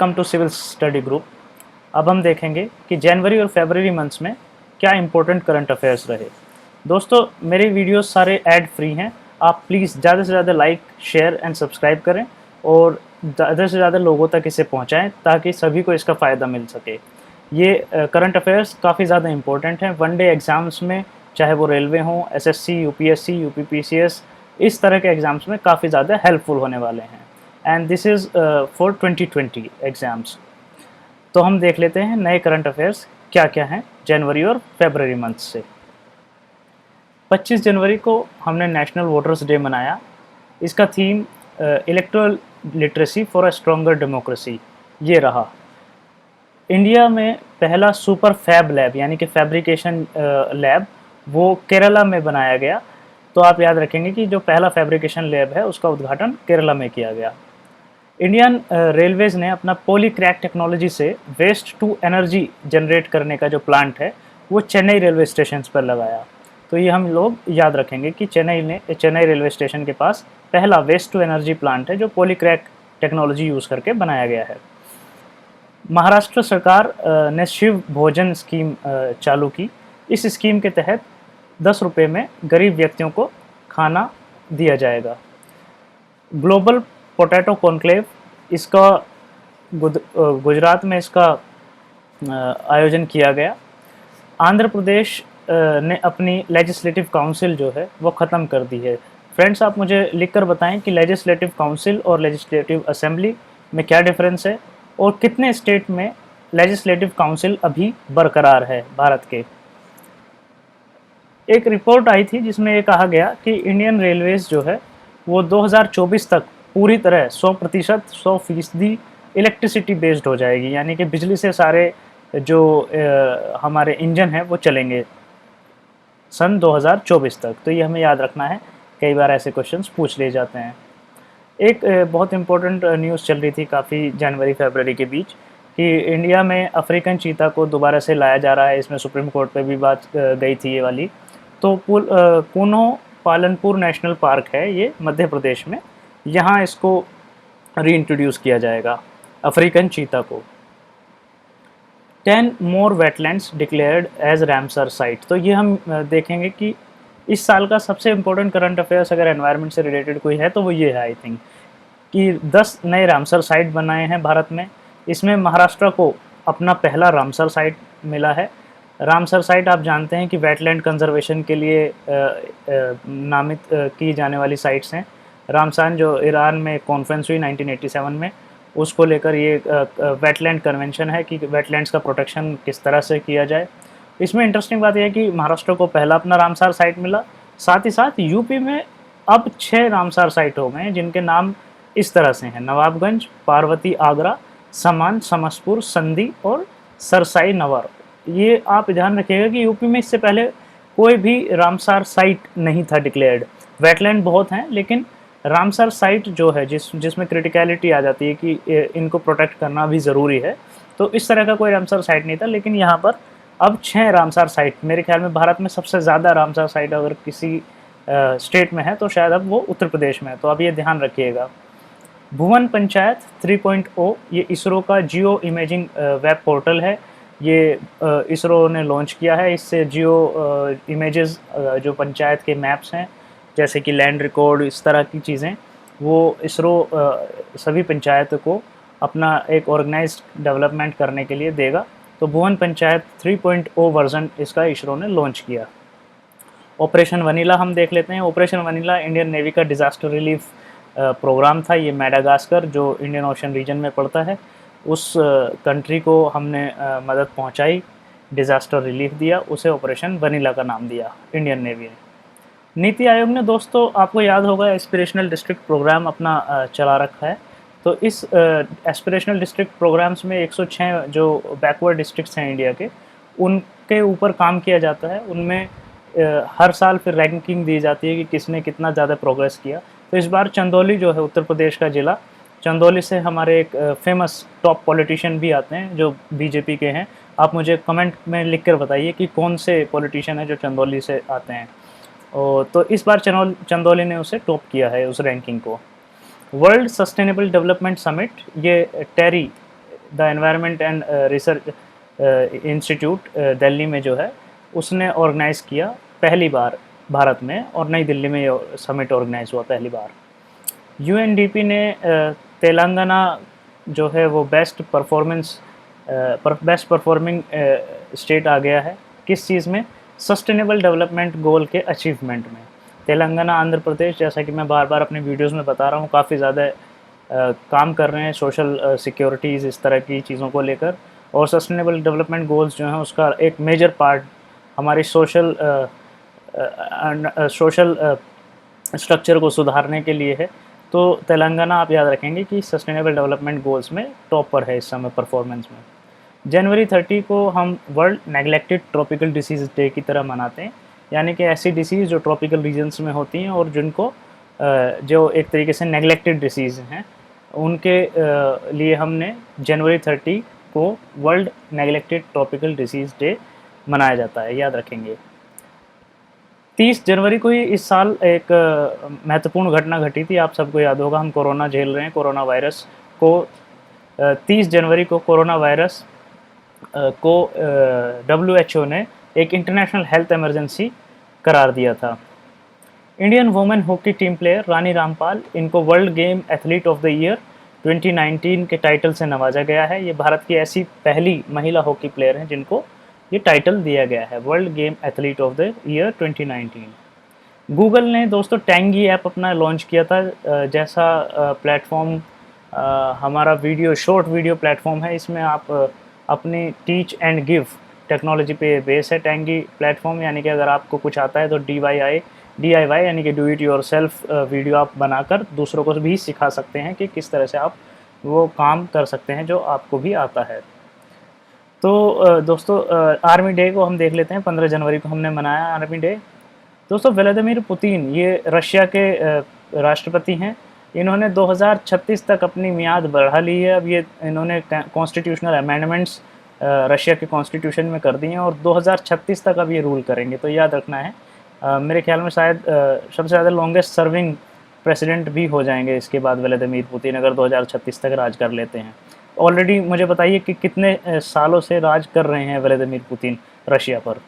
Welcome to civil study group. अब हम देखेंगे कि जनवरी और फरवरी मंथ्स में क्या इंपॉर्टेंट करंट अफेयर्स रहे। दोस्तों, मेरे वीडियोस सारे ऐड फ्री हैं। आप प्लीज़ ज़्यादा से ज़्यादा लाइक, शेयर एंड सब्सक्राइब करें और ज़्यादा से ज़्यादा लोगों तक इसे पहुंचाएं ताकि सभी को इसका फ़ायदा मिल सके। ये करंट अफेयर्स काफ़ी ज़्यादा इंपॉर्टेंट हैं वन डे एग्ज़ाम्स में, चाहे वो रेलवे हों, एसएससी, यूपीएससी, यूपीपीसीएस, इस तरह के एग्ज़ाम्स में काफ़ी ज़्यादा हेल्पफुल होने वाले हैं। And this is for 2020 exams. तो हम देख लेते हैं नए करंट अफेयर्स क्या क्या हैं जनवरी और फरवरी मंथ से। 25 जनवरी को हमने नेशनल वोटर्स डे मनाया। इसका theme electoral literacy for a stronger democracy ये रहा। इंडिया में पहला सुपर फैब लैब यानी कि फैब्रिकेशन लैब वो केरला में बनाया गया। तो आप याद रखेंगे कि जो पहला फैब्रिकेशन लैब है उसका उद्घाटन केरला में किया गया। इंडियन रेलवेज़ ने अपना पॉलीक्रैक टेक्नोलॉजी से वेस्ट टू एनर्जी जनरेट करने का जो प्लांट है वो चेन्नई रेलवे स्टेशन पर लगाया। तो ये हम लोग याद रखेंगे कि चेन्नई रेलवे स्टेशन के पास पहला वेस्ट टू एनर्जी प्लांट है जो पॉलीक्रैक टेक्नोलॉजी यूज़ करके बनाया गया है। महाराष्ट्र सरकार ने शिव भोजन स्कीम चालू की। इस स्कीम के तहत 10 रुपये में गरीब व्यक्तियों को खाना दिया जाएगा। ग्लोबल पोटैटो कॉन्क्लेव इसका गुजरात में इसका आयोजन किया गया। आंध्र प्रदेश ने अपनी लेजिस्लेटिव काउंसिल जो है वो ख़त्म कर दी है। फ्रेंड्स, आप मुझे लिखकर बताएं कि लेजिस्लेटिव काउंसिल और लेजिस्लेटिव असेंबली में क्या डिफरेंस है और कितने स्टेट में लेजिस्लेटिव काउंसिल अभी बरकरार है भारत के। एक रिपोर्ट आई थी जिसमें ये कहा गया कि इंडियन रेलवेज़ जो है वो 2024 तक पूरी तरह 100% 100% इलेक्ट्रिसिटी बेस्ड हो जाएगी, यानी कि बिजली से सारे जो हमारे इंजन हैं वो चलेंगे सन 2024 तक। तो ये हमें याद रखना है, कई बार ऐसे क्वेश्चंस पूछ लिए जाते हैं। एक बहुत इम्पोर्टेंट न्यूज़ चल रही थी काफ़ी जनवरी फरवरी के बीच कि इंडिया में अफ्रीकन चीता को दोबारा से लाया जा रहा है। इसमें सुप्रीम कोर्ट पे भी बात गई थी ये वाली। तो कूनो पालनपुर नेशनल पार्क है ये मध्य प्रदेश में, यहाँ इसको रीइंट्रोड्यूस किया जाएगा अफ्रीकन चीता को। 10 more wetlands declared as Ramsar site. तो ये हम देखेंगे कि इस साल का सबसे इम्पोर्टेंट करंट अफेयर्स अगर एनवायरनमेंट से रिलेटेड कोई है तो वो ये है आई थिंक कि 10 नए रामसर साइट बनाए हैं भारत में। इसमें महाराष्ट्र को अपना पहला रामसर साइट मिला है। रामसर साइट आप जानते हैं कि वेटलैंड कंजर्वेशन के लिए नामित की जाने वाली साइट्स हैं। रामसान जो ईरान में कॉन्फ्रेंस हुई 1987 में, उसको लेकर ये वेटलैंड कन्वेंशन है कि वेटलैंड्स का प्रोटेक्शन किस तरह से किया जाए। इसमें इंटरेस्टिंग बात यह है कि महाराष्ट्र को पहला अपना रामसार साइट मिला। साथ ही साथ यूपी में अब 6 रामसार साइट हो गए हैं जिनके नाम इस तरह से हैं: नवाबगंज, पार्वती आगरा, समान, समसपुर, संधी और सरसाई नवर। ये आप ध्यान रखिएगा कि यूपी में इससे पहले कोई भी रामसार साइट नहीं था डिक्लेयर्ड। वेटलैंड बहुत हैं लेकिन रामसर साइट जो है जिसमें क्रिटिकलिटी आ जाती है कि इनको प्रोटेक्ट करना भी ज़रूरी है, तो इस तरह का कोई रामसर साइट नहीं था। लेकिन यहाँ पर अब 6 रामसर साइट, मेरे ख्याल में भारत में सबसे ज़्यादा रामसर साइट अगर किसी स्टेट में है तो शायद अब वो उत्तर प्रदेश में है। तो अब ये ध्यान रखिएगा। भुवन पंचायत 3.0 ये इसरो का जियो इमेजिंग वेब पोर्टल है। ये इसरो ने लॉन्च किया है। इससे जियो इमेजेस जो पंचायत के मैप्स हैं जैसे कि लैंड रिकॉर्ड, इस तरह की चीज़ें, वो इसरो सभी पंचायतों को अपना एक ऑर्गेनाइज्ड डेवलपमेंट करने के लिए देगा। तो भुवन पंचायत 3.0 वर्जन इसका इसरो ने लॉन्च किया। ऑपरेशन वनीला हम देख लेते हैं। ऑपरेशन वनीला इंडियन नेवी का डिज़ास्टर रिलीफ प्रोग्राम था। ये मैडागास्कर जो इंडियन ओशन रीजन में पड़ता है उस कंट्री को हमने मदद पहुंचाई, डिज़ास्टर रिलीफ दिया, उसे ऑपरेशन वनीला का नाम दिया इंडियन नेवी ने। नीति आयोग ने दोस्तों आपको याद होगा एस्पिरेशनल डिस्ट्रिक्ट प्रोग्राम अपना चला रखा है। तो इस एस्पिरेशनल डिस्ट्रिक्ट प्रोग्राम्स में 106 जो बैकवर्ड डिस्ट्रिक्ट्स हैं इंडिया के, उनके ऊपर काम किया जाता है। उनमें हर साल फिर रैंकिंग दी जाती है कि किसने कितना ज़्यादा प्रोग्रेस किया। तो इस बार चंदौली जो है उत्तर प्रदेश का ज़िला, चंदौली से हमारे एक फेमस टॉप पॉलिटिशियन भी आते हैं जो बीजेपी के हैं। आप मुझे कमेंट में लिख कर बताइए कि कौन से पॉलिटिशियन हैं जो चंदौली से आते हैं। तो इस बार चंदौली ने उसे टॉप किया है उस रैंकिंग को। वर्ल्ड सस्टेनेबल डेवलपमेंट समिट ये TERI the environment and research institute Delhi में जो है उसने ऑर्गेनाइज़ किया पहली बार भारत में, और नई दिल्ली में ये समिट ऑर्गेनाइज़ हुआ पहली बार। यूएनडीपी ने तेलंगाना जो है वो बेस्ट परफॉर्मिंग स्टेट आ गया है। किस चीज़ में? सस्टेनेबल डेवलपमेंट गोल के अचीवमेंट में। तेलंगाना, आंध्र प्रदेश, जैसा कि मैं बार बार अपने वीडियोस में बता रहा हूँ, काफ़ी ज़्यादा काम कर रहे हैं सोशल सिक्योरिटीज़ इस तरह की चीज़ों को लेकर, और सस्टेनेबल डेवलपमेंट गोल्स जो हैं उसका एक मेजर पार्ट हमारी सोशल स्ट्रक्चर को सुधारने के लिए है। तो तेलंगाना आप याद रखेंगे कि सस्टेनेबल डेवलपमेंट गोल्स में टॉप पर है इस समय परफॉर्मेंस में। जनवरी 30 को हम world neglected tropical disease day की तरह मनाते हैं, यानी कि ऐसी डिसीज़ जो ट्रॉपिकल रीजन्स में होती हैं और जिनको जो एक तरीके से नेग्लेक्टेड डिसीज़ हैं, उनके लिए हमने जनवरी 30 को world neglected tropical disease day मनाया जाता है, याद रखेंगे। 30 जनवरी को ही इस साल एक महत्वपूर्ण घटना घटी थी, आप सबको याद होगा, हम कोरोना झेल रहे हैं। कोरोना वायरस को 30 जनवरी को कोरोना वायरस को WHO ने एक इंटरनेशनल हेल्थ इमरजेंसी करार दिया था। Indian women hockey team player Rani Rampal, इनको world game athlete of the year 2019 के टाइटल से नवाजा गया है। ये भारत की ऐसी पहली महिला हॉकी प्लेयर हैं जिनको ये टाइटल दिया गया है, world game athlete of the year 2019। Google ने दोस्तों टैंगी ऐप अपना लॉन्च किया था, जैसा प्लेटफॉर्म हमारा शॉर्ट वीडियो प्लेटफॉर्म है। इसमें आप अपनी टीच एंड गिव टेक्नोलॉजी पे बेस है टैंगी प्लेटफॉर्म, यानी कि अगर आपको कुछ आता है तो DIY यानी कि do it your self video आप बनाकर दूसरों को भी सिखा सकते हैं कि किस तरह से आप वो काम कर सकते हैं जो आपको भी आता है। तो दोस्तों आर्मी डे को हम देख लेते हैं। 15 जनवरी को हमने मनाया आर्मी डे। दोस्तों व्लादिमीर पुतिन ये रशिया के राष्ट्रपति हैं। इन्होंने 2036 तक अपनी मियाद बढ़ा ली है। अब ये इन्होंने कॉन्स्टिट्यूशनल अमेंडमेंट्स रशिया के कॉन्स्टिट्यूशन में कर दिए हैं और 2036 तक अब ये रूल करेंगे। तो याद रखना है, मेरे ख्याल में शायद सबसे ज़्यादा लॉन्गेस्ट सर्विंग प्रेसिडेंट भी हो जाएंगे इसके बाद व्लादिमीर पुतिन, अगर 2036 तक राज कर लेते हैं। ऑलरेडी मुझे बताइए कि कितने सालों से राज कर रहे हैं व्लादिमीर पुतिन रशिया पर।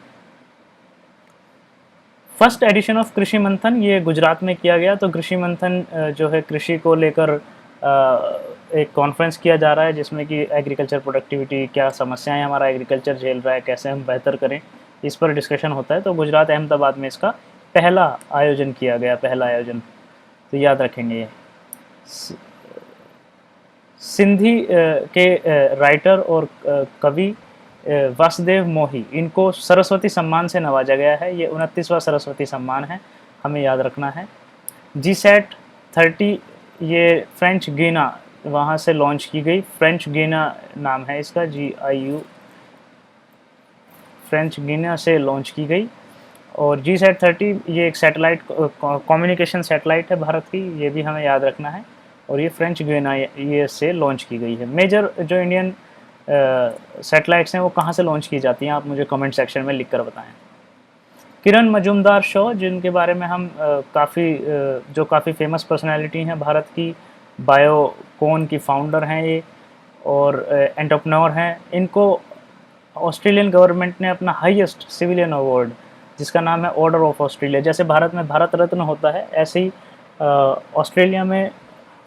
फर्स्ट एडिशन ऑफ कृषि मंथन ये गुजरात में किया गया। तो कृषि मंथन जो है कृषि को लेकर एक कॉन्फ्रेंस किया जा रहा है, जिसमें कि एग्रीकल्चर प्रोडक्टिविटी, क्या समस्याएं हमारा एग्रीकल्चर झेल रहा है, कैसे हम बेहतर करें, इस पर डिस्कशन होता है। तो गुजरात अहमदाबाद में इसका पहला आयोजन किया गया, पहला आयोजन, तो याद रखेंगे ये। सिंधी के राइटर और कवि वासुदेव मोही, इनको सरस्वती सम्मान से नवाजा गया है। ये 29वां सरस्वती सम्मान है, हमें याद रखना है। GSAT 30 ये फ्रेंच गिना वहाँ से लॉन्च की गई। फ्रेंच गिना नाम है इसका, GIU, फ्रेंच गिना से लॉन्च की गई। और GSAT 30 ये एक सैटेलाइट कम्युनिकेशन सैटेलाइट है भारत की, ये भी हमें याद रखना है। और ये फ्रेंच गिना ये से लॉन्च की गई है। मेजर जो इंडियन सैटेलाइट्स हैं वो कहाँ से लॉन्च की जाती हैं, आप मुझे कमेंट सेक्शन में लिख कर बताएं। किरण मजूमदार शो, जिनके बारे में हम काफ़ी फेमस पर्सनालिटी हैं भारत की, बायोकॉन की फाउंडर हैं ये और एंटरप्रेन्योर हैं। इनको ऑस्ट्रेलियन गवर्नमेंट ने अपना हाईएस्ट सिविलियन अवार्ड, जिसका नाम है ऑर्डर ऑफ ऑस्ट्रेलिया, जैसे भारत में भारत रत्न होता है, ऐसे ही ऑस्ट्रेलिया में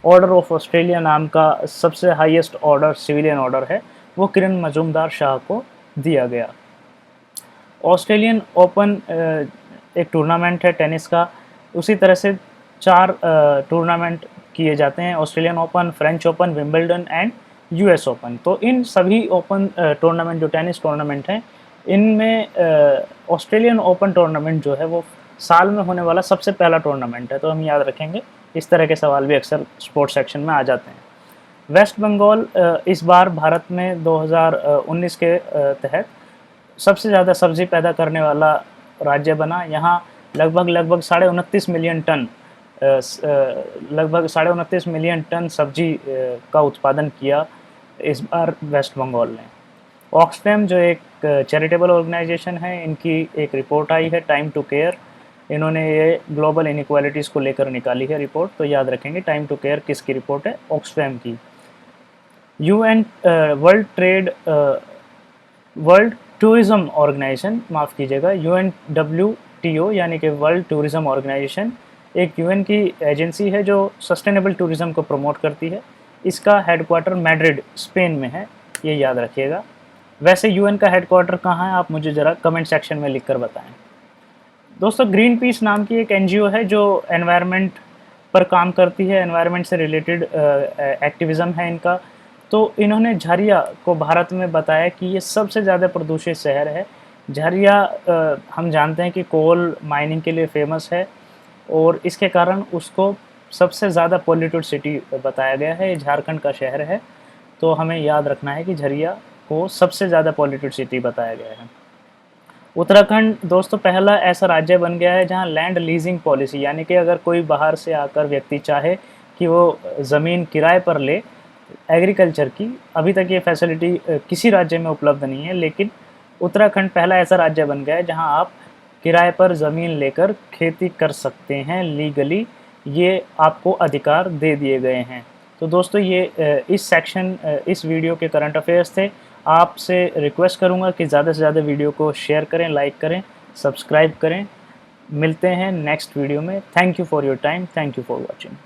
ऑर्डर ऑफ ऑस्ट्रेलिया नाम का सबसे हाईएस्ट ऑर्डर, सिविलियन ऑर्डर है, वो किरण मजूमदार शाह को दिया गया। ऑस्ट्रेलियन ओपन एक टूर्नामेंट है टेनिस का, उसी तरह से 4 टूर्नामेंट किए जाते हैं, Australian open, French open, Wimbledon and US open. तो इन सभी ओपन टूर्नामेंट जो टेनिस टूर्नामेंट हैं, इनमें ऑस्ट्रेलियन ओपन टूर्नामेंट जो है वो साल में होने वाला सबसे पहला टूर्नामेंट है। तो हम याद रखेंगे, इस तरह के सवाल भी अक्सर स्पोर्ट्स सेक्शन में आ जाते हैं। वेस्ट बंगाल इस बार भारत में 2019 के तहत सबसे ज़्यादा सब्ज़ी पैदा करने वाला राज्य बना। यहाँ लगभग 29.5 मिलियन टन सब्जी का उत्पादन किया इस बार वेस्ट बंगाल ने। ऑक्सफैम जो एक चैरिटेबल ऑर्गेनाइजेशन है, इनकी एक रिपोर्ट आई है टाइम टू केयर। इन्होंने ये ग्लोबल इनइक्वालिटीज़ को लेकर निकाली है रिपोर्ट। तो याद रखेंगे टाइम टू केयर किसकी रिपोर्ट है, ऑक्सफैम की। यूएन वर्ल्ड टूरिज्म ऑर्गेनाइजेशन, माफ़ कीजिएगा, UNWTO यानी कि वर्ल्ड टूरिज्म ऑर्गेनाइजेशन एक यूएन की एजेंसी है जो सस्टेनेबल टूरिज्म को प्रमोट करती है। इसका हेडक्वार्टर मैड्रिड स्पेन में है, ये याद रखिएगा। वैसे यूएन का हेडक्वार्टर कहाँ है आप मुझे ज़रा कमेंट सेक्शन में लिखकर बताएं। दोस्तों, ग्रीन पीस नाम की एक एनजीओ है जो एनवायरनमेंट पर काम करती है, एनवायरनमेंट से रिलेटेड एक्टिविज़म है इनका। तो इन्होंने झरिया को भारत में बताया कि ये सबसे ज़्यादा प्रदूषित शहर है। झरिया हम जानते हैं कि कोल माइनिंग के लिए फेमस है और इसके कारण उसको सबसे ज़्यादा पॉल्यूटेड सिटी बताया गया है। ये झारखंड का शहर है, तो हमें याद रखना है कि झरिया को सबसे ज़्यादा पॉल्यूटेड सिटी बताया गया है। उत्तराखंड दोस्तों पहला ऐसा राज्य बन गया है जहां लैंड लीजिंग पॉलिसी, यानी कि अगर कोई बाहर से आकर व्यक्ति चाहे कि वो ज़मीन किराए पर ले एग्रीकल्चर की, अभी तक ये फैसिलिटी किसी राज्य में उपलब्ध नहीं है, लेकिन उत्तराखंड पहला ऐसा राज्य बन गया है जहां आप किराए पर ज़मीन लेकर खेती कर सकते हैं लीगली। ये आपको अधिकार दे दिए गए हैं। तो दोस्तों ये इस वीडियो के करंट अफेयर्स थे। आपसे रिक्वेस्ट करूंगा कि ज़्यादा से ज़्यादा वीडियो को शेयर करें, लाइक करें, सब्सक्राइब करें। मिलते हैं नेक्स्ट वीडियो में। Thank you for your time, thank you for watching.